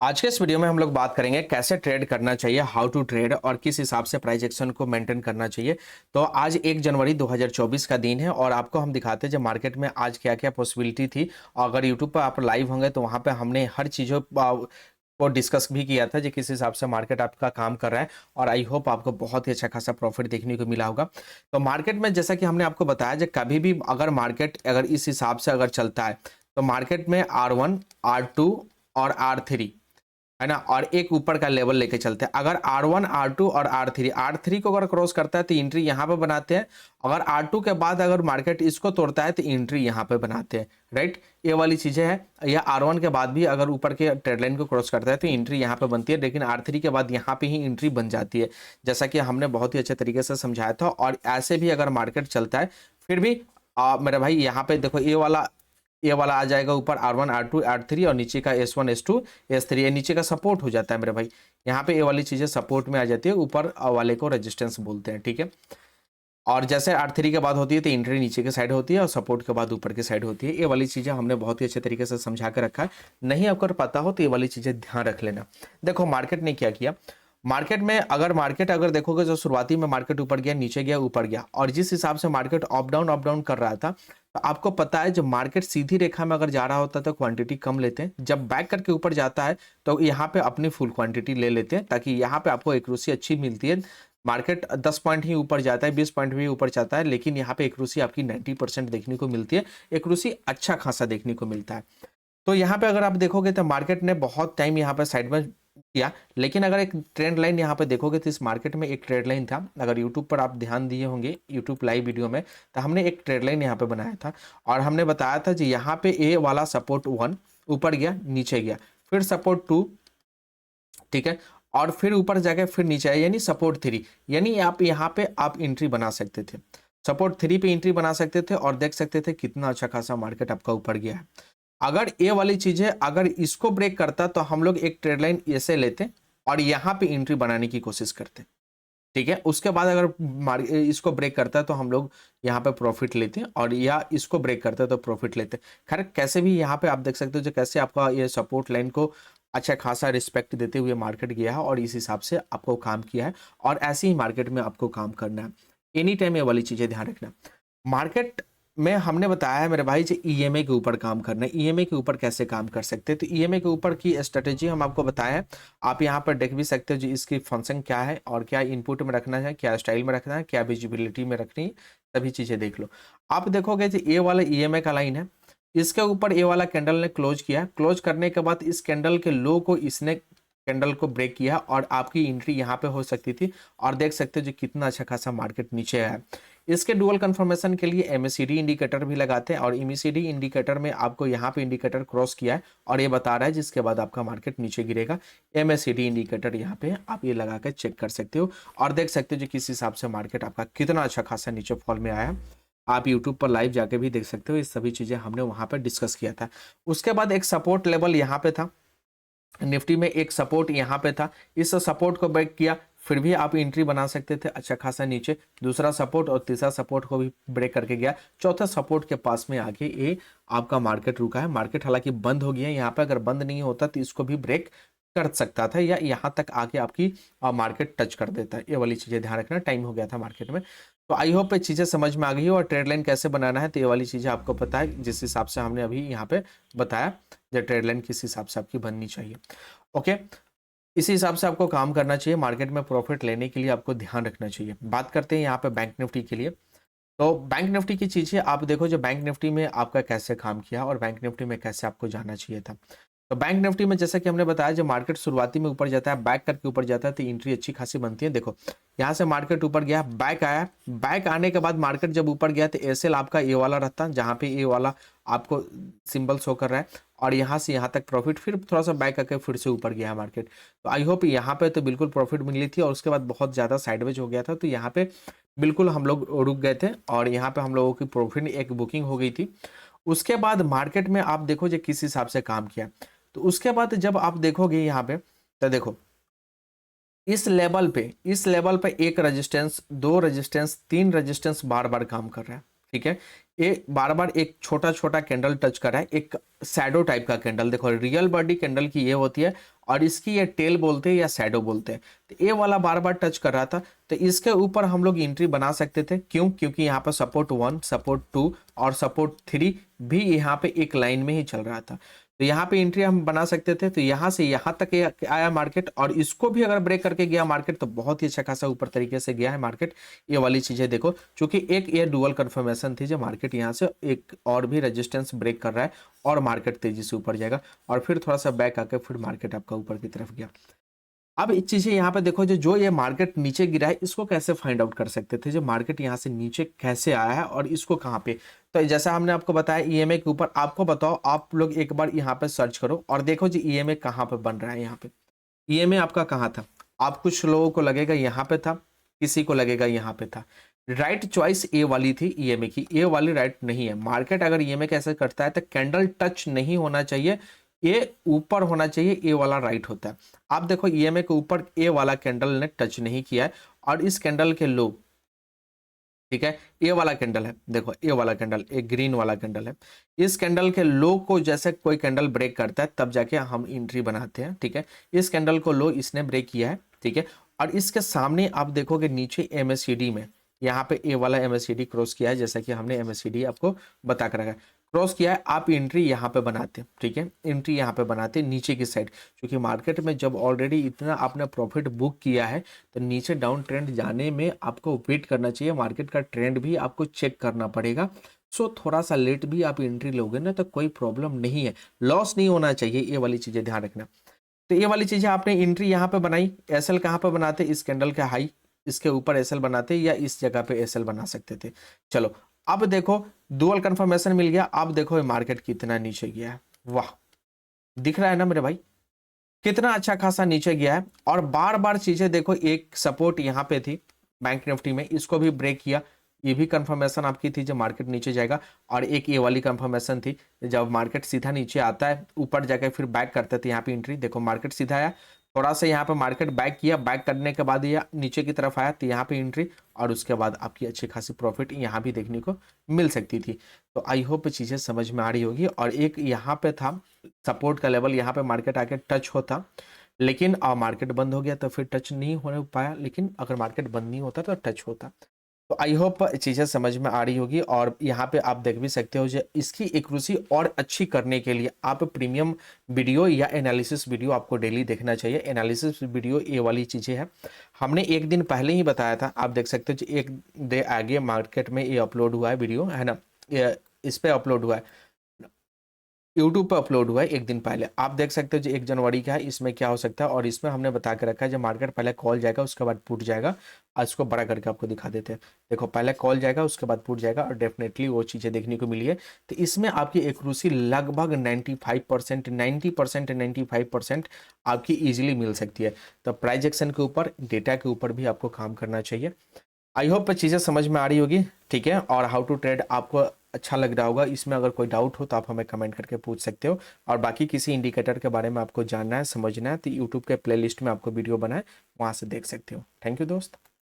आज के इस वीडियो में हम लोग बात करेंगे कैसे ट्रेड करना चाहिए, हाउ टू ट्रेड और किस हिसाब से प्राइस एक्शन को मेंटेन करना चाहिए। तो आज 1 जनवरी 2024 का दिन है और आपको हम दिखाते हैं जो मार्केट में आज क्या क्या पॉसिबिलिटी थी। अगर यूट्यूब पर आप लाइव होंगे तो वहां पे हमने हर चीज़ों को डिस्कस भी किया था जो किस हिसाब से मार्केट आपका काम कर रहा है और आई होप आपको बहुत ही अच्छा खासा प्रॉफिट देखने को मिला होगा। तो मार्केट में जैसा कि हमने आपको बताया जो कभी भी अगर मार्केट अगर इस हिसाब से अगर चलता है तो मार्केट में R1 R2 और R3 है ना, और एक ऊपर का लेवल लेके चलते हैं। अगर R1 R2 और R3 को अगर क्रॉस करता है तो एंट्री यहाँ पे बनाते हैं। अगर R2 के बाद अगर मार्केट इसको तोड़ता है तो एंट्री यहाँ पे बनाते हैं। राइट, ये वाली चीजें हैं। या R1 के बाद भी अगर ऊपर के ट्रेड लाइन को क्रॉस करता है तो एंट्री यहाँ पे बनती है, लेकिन R3 के बाद यहाँ पे ही एंट्री बन जाती है, जैसा कि हमने बहुत ही अच्छे तरीके से समझाया था। और ऐसे भी अगर मार्केट चलता है फिर भी मेरे भाई यहाँ पे देखो ये वाला आ जाएगा ऊपर R1 R2 R3 और नीचे का S1 S2 S3, ये नीचे का सपोर्ट हो जाता है मेरे भाई। यहाँ पे ये वाली चीजें सपोर्ट में आ जाती है, ऊपर वाले को रेजिस्टेंस बोलते हैं। ठीक है, और जैसे R3 के बाद होती है तो एंट्री नीचे की साइड होती है और सपोर्ट के बाद ऊपर की साइड होती है। ये वाली चीजें हमने बहुत ही अच्छे तरीके से समझा कर रखा है। नहीं अगर पता हो तो ये वाली चीजें ध्यान रख लेना। देखो मार्केट ने क्या किया, मार्केट में अगर देखोगे जो शुरुआती में मार्केट ऊपर गया नीचे गया ऊपर गया, और जिस हिसाब से मार्केट अप डाउन कर रहा था, तो आपको पता है जब मार्केट सीधी रेखा में अगर जा रहा होता है तो क्वांटिटी कम लेते हैं, जब बैक करके ऊपर जाता है तो यहाँ पे अपनी फुल क्वांटिटी ले लेते हैं, ताकि यहाँ पे आपको एक्यूरेसी अच्छी मिलती है। मार्केट 10 पॉइंट ही ऊपर जाता है, 20 पॉइंट भी ऊपर जाता है, लेकिन यहाँ पे एक्यूरेसी आपकी 90% देखने को मिलती है। एक्यूरेसी अच्छा खासा देखने को मिलता है। तो यहाँ पे अगर आप देखोगे तो मार्केट ने बहुत टाइम यहाँ पे साइड में किया, लेकिन अगर एक ट्रेंड लाइन यहाँ पे देखोगे तो इस मार्केट में एक ट्रेड लाइन था। अगर यूट्यूब पर आप ध्यान दिए होंगे यूट्यूब लाइव वीडियो में, तो हमने एक ट्रेड लाइन यहाँ पे बनाया था और हमने बताया था जी यहाँ पे ए वाला सपोर्ट 1 ऊपर गया नीचे गया, फिर सपोर्ट 2, ठीक है, और फिर ऊपर जाके फिर नीचे आया, यानी सपोर्ट 3। यानी आप यहाँ पे आप एंट्री बना सकते थे, सपोर्ट 3 पे एंट्री बना सकते थे और देख सकते थे कितना अच्छा खासा मार्केट आपका ऊपर गया है। अगर ये वाली चीजें अगर इसको ब्रेक करता तो हम लोग एक ट्रेड लाइन ऐसे लेते और यहाँ पे एंट्री बनाने की कोशिश करते। ठीक है, उसके बाद अगर इसको ब्रेक करता है तो हम लोग यहाँ पे प्रॉफिट लेते हैं, और या इसको ब्रेक करता है तो प्रॉफिट लेते हैं। खैर कैसे भी यहाँ पे आप देख सकते हो जो कैसे आपका ये सपोर्ट लाइन को अच्छा खासा रिस्पेक्ट देते हुए मार्केट गया है और इस हिसाब से आपको काम किया है, और ऐसे ही मार्केट में आपको काम करना है। एनी टाइम ये वाली चीजें ध्यान रखना। मार्केट में हमने बताया है मेरे भाई जो ईएमए के ऊपर काम करना है। ईएमए के ऊपर कैसे काम कर सकते हैं, तो ईएमए के ऊपर की स्ट्रेटेजी हम आपको बताया है। आप यहाँ पर देख भी सकते हो जी इसकी फंक्शन क्या है और क्या इनपुट में रखना है, क्या स्टाइल में रखना है, क्या विजिबिलिटी में रखनी है, सभी चीजें देख लो। आप देखोगे जो ये वाला ईएमए का लाइन है, इसके ऊपर ये वाला कैंडल ने क्लोज किया। क्लोज करने के बाद इस कैंडल के लो को इसने कैंडल को ब्रेक किया और आपकी एंट्री यहाँ पे हो सकती थी, और देख सकते हो जो कितना अच्छा खासा मार्केट नीचे है। इसके डुअल कंफर्मेशन के लिए एमएसीडी इंडिकेटर भी लगाते हैं, और एमएसीडी इंडिकेटर में आपको यहाँ पे इंडिकेटर क्रॉस किया है और ये बता रहा है जिसके बाद आपका मार्केट नीचे गिरेगा। एमएसीडी इंडिकेटर यहाँ पे आप ये लगा कर चेक कर सकते हो और देख सकते हो जो किस हिसाब से मार्केट आपका कितना अच्छा खासा नीचे फॉल में आया। आप यूट्यूब पर लाइव जाके भी देख सकते हो, ये सभी चीजें हमने वहां पर डिस्कस किया था। उसके बाद एक सपोर्ट लेवल यहाँ पे था, निफ्टी में एक सपोर्ट यहाँ पे था, इस सपोर्ट को ब्रेक किया, फिर भी आप एंट्री बना सकते थे अच्छा खासा नीचे। दूसरा सपोर्ट और तीसरा सपोर्ट को भी ब्रेक करके गया, चौथा सपोर्ट के पास में आके ये आपका मार्केट रुका है। मार्केट हालांकि बंद हो गया है यहाँ पे, अगर बंद नहीं होता तो इसको भी ब्रेक कर सकता था या यहाँ तक आके आपकी मार्केट टच कर देता है। ये वाली चीजें ध्यान रखना। टाइम हो गया था मार्केट में, तो आई होप ये चीजें समझ में आ गई हो और ट्रेड लाइन कैसे बनाना है तो ये वाली चीजें आपको पता है, जिस हिसाब से हमने अभी यहाँ पे बताया जो ट्रेड लाइन किस हिसाब से आपकी बननी चाहिए। ओके, इसी हिसाब से आपको काम करना चाहिए। मार्केट में प्रॉफिट लेने के लिए आपको ध्यान रखना चाहिए। बात करते हैं यहाँ पे बैंक निफ्टी के लिए। तो बैंक निफ्टी की चीजें आप देखो जो बैंक निफ्टी में आपका कैसे काम किया और बैंक निफ्टी में कैसे आपको जाना चाहिए था। तो बैंक निफ्टी में जैसा कि हमने बताया जब मार्केट शुरुआती में ऊपर जाता है बैक करके ऊपर जाता है तो एंट्री अच्छी खासी बनती है। देखो यहाँ से मार्केट ऊपर गया, बैक आया, बैक आने के बाद मार्केट जब ऊपर गया तो एसएल आपका ए वाला रहता, जहाँ पे ए वाला आपको सिंबल शो कर रहा है, और यहाँ से यहाँ तक प्रॉफिट, फिर थोड़ा सा बैक करके फिर से ऊपर गया है मार्केट। तो आई होप यहाँ पे तो बिल्कुल प्रॉफिट मिली थी और उसके बाद बहुत ज्यादा साइडवेज हो गया था, तो यहाँ पे बिल्कुल हम लोग रुक गए थे और यहाँ पे हम लोगों की प्रॉफिट एक बुकिंग हो गई थी। उसके बाद मार्केट में आप देखो जो किस हिसाब से काम किया, तो उसके बाद जब आप देखोगे यहाँ पे तो देखो इस लेवल पे एक रेजिस्टेंस, दो रेजिस्टेंस, तीन रेजिस्टेंस बार बार काम कर रहा है। ठीक है, ये बार बार एक छोटा छोटा कैंडल टच कर रहा है, एक शैडो टाइप का कैंडल। देखो रियल बॉडी कैंडल की ये होती है और इसकी ये टेल बोलते हैं या शैडो बोलते हैं। तो ये वाला बार बार टच कर रहा था, तो इसके ऊपर हम लोग एंट्री बना सकते थे। क्यों? क्योंकि यहाँ पे सपोर्ट 1, सपोर्ट 2 और सपोर्ट 3 भी यहाँ पे एक लाइन में ही चल रहा था, तो यहाँ पे एंट्री हम बना सकते थे। तो यहाँ से यहाँ तक आया मार्केट, और इसको भी अगर ब्रेक करके गया मार्केट तो बहुत ही अच्छा खासा ऊपर तरीके से गया है मार्केट। ये वाली चीजें देखो, क्योंकि एक ये डुअल कंफर्मेशन थी जो मार्केट यहाँ से एक और भी रेजिस्टेंस ब्रेक कर रहा है और मार्केट तेजी से ऊपर जाएगा, और फिर थोड़ा सा बैक आके फिर मार्केट आपका ऊपर की तरफ गया। अब एक चीजें यहाँ पे देखो, जो ये मार्केट नीचे गिरा है इसको कैसे फाइंड आउट कर सकते थे, जो मार्केट यहाँ से नीचे कैसे आया है और इसको कहाँ पे। तो जैसा हमने आपको बताया ईएमए के ऊपर, आपको बताओ आप लोग एक बार यहाँ पे सर्च करो और देखो जी ईएमए कहाँ पे बन रहा है। यहाँ पे ईएमए आपका कहाँ था? आप कुछ लोगों को लगेगा यहाँ पे था, किसी को लगेगा यहाँ पे था। राइट चॉइस ए वाली थी ईएमए की, ए वाली राइट नहीं है। मार्केट अगर ईएमए कैसे करता है तो कैंडल टच नहीं होना चाहिए, ये ऊपर होना चाहिए, ए वाला राइट होता है। आप देखो ईएमए के ऊपर ए वाला कैंडल ने टच नहीं किया है, और इस कैंडल के लो, ठीक है, ए वाला कैंडल है, देखो ए वाला कैंडल, एक ग्रीन वाला कैंडल है। इस कैंडल के लो को जैसे कोई कैंडल ब्रेक करता है तब जाके हम एंट्री बनाते हैं, ठीक है। इस कैंडल को लो इसने ब्रेक किया है, ठीक है, और इसके सामने आप देखोगे नीचे एमएससीडी में यहाँ पे ए वाला एमएससीडी क्रॉस किया है, जैसा कि हमने एमएससीडी आपको बता कर रखा है, क्रॉस किया है। आप एंट्री यहाँ पे बनाते हैं, ठीक है, एंट्री यहाँ पे बनाते हैं नीचे की साइड, क्योंकि मार्केट में जब ऑलरेडी इतना आपने प्रॉफिट बुक किया है तो नीचे डाउन ट्रेंड जाने में आपको वेट करना चाहिए, मार्केट का ट्रेंड भी आपको चेक करना पड़ेगा। सो थोड़ा सा लेट भी आप एंट्री लोगे ना तो कोई प्रॉब्लम नहीं है, लॉस नहीं होना चाहिए, ये वाली चीजें ध्यान रखना। तो ये वाली चीजें आपने एंट्री यहाँ पे बनाई, एसएल कहाँ पे बनाते? इस कैंडल का हाई, इसके ऊपर एसएल बनाते या इस जगह पे एसएल बना सकते थे। चलो अब देखो डुअल कंफर्मेशन मिल गया। अब देखो मार्केट कितना नीचे गया है, वाह, दिख रहा है ना मेरे भाई, कितना अच्छा खासा नीचे गया है। और बार बार चीजें देखो, एक सपोर्ट यहाँ पे थी बैंक निफ्टी में, इसको भी ब्रेक किया, ये भी कंफर्मेशन आपकी थी जब मार्केट नीचे जाएगा। और एक ये वाली कंफर्मेशन थी जब मार्केट सीधा नीचे आता है ऊपर जाकर फिर बैक करते थे, यहाँ पे एंट्री देखो मार्केट सीधा आया, थोड़ा सा यहाँ पे मार्केट बैक किया, बैक करने के बाद ये नीचे की तरफ आया तो यहाँ पे एंट्री, और उसके बाद आपकी अच्छी खासी प्रॉफिट यहाँ भी देखने को मिल सकती थी। तो आई होप चीजें समझ में आ रही होगी। और एक यहाँ पे था सपोर्ट का लेवल, यहाँ पे मार्केट आके टच होता, लेकिन मार्केट बंद हो गया तो फिर टच नहीं होने पाया, लेकिन अगर मार्केट बंद नहीं होता तो टच होता। तो आई होप चीज़ें समझ में आ रही होगी। और यहाँ पे आप देख भी सकते हो जो इसकी एक्यूरेसी और अच्छी करने के लिए आप प्रीमियम वीडियो या एनालिसिस वीडियो आपको डेली देखना चाहिए। एनालिसिस वीडियो ये वाली चीज़ें हैं, हमने एक दिन पहले ही बताया था, आप देख सकते हो जो एक डे आगे मार्केट में ये अपलोड हुआ है वीडियो, है ना, ये इस पर अपलोड हुआ है, यूट्यूब पर अपलोड हुआ है एक दिन पहले। आप देख सकते हो जो 1 जनवरी का है, इसमें क्या हो सकता है, और इसमें हमने बता के रखा है जब मार्केट पहले कॉल जाएगा उसके बाद पुट जाएगा। आज इसको बड़ा करके आपको दिखा देते हैं, देखो पहले कॉल जाएगा उसके बाद पुट जाएगा, और डेफिनेटली वो चीज़ें देखने को मिली है। तो इसमें आपकी एक्यूरेसी लगभग 95%, 90%, 95% आपकी ईजिली मिल सकती है। तो प्राइस एक्शन के ऊपर, डेटा के ऊपर भी आपको काम करना चाहिए। आई होप चीज़ें समझ में आ रही होगी, ठीक है। और हाउ टू ट्रेड आपको अच्छा लग रहा होगा, इसमें अगर कोई डाउट हो तो आप हमें कमेंट करके पूछ सकते हो। और बाकी किसी इंडिकेटर के बारे में आपको जानना है, समझना है, तो यूट्यूब के प्लेलिस्ट में आपको वीडियो बनाए, वहाँ से देख सकते हो। थैंक यू दोस्त।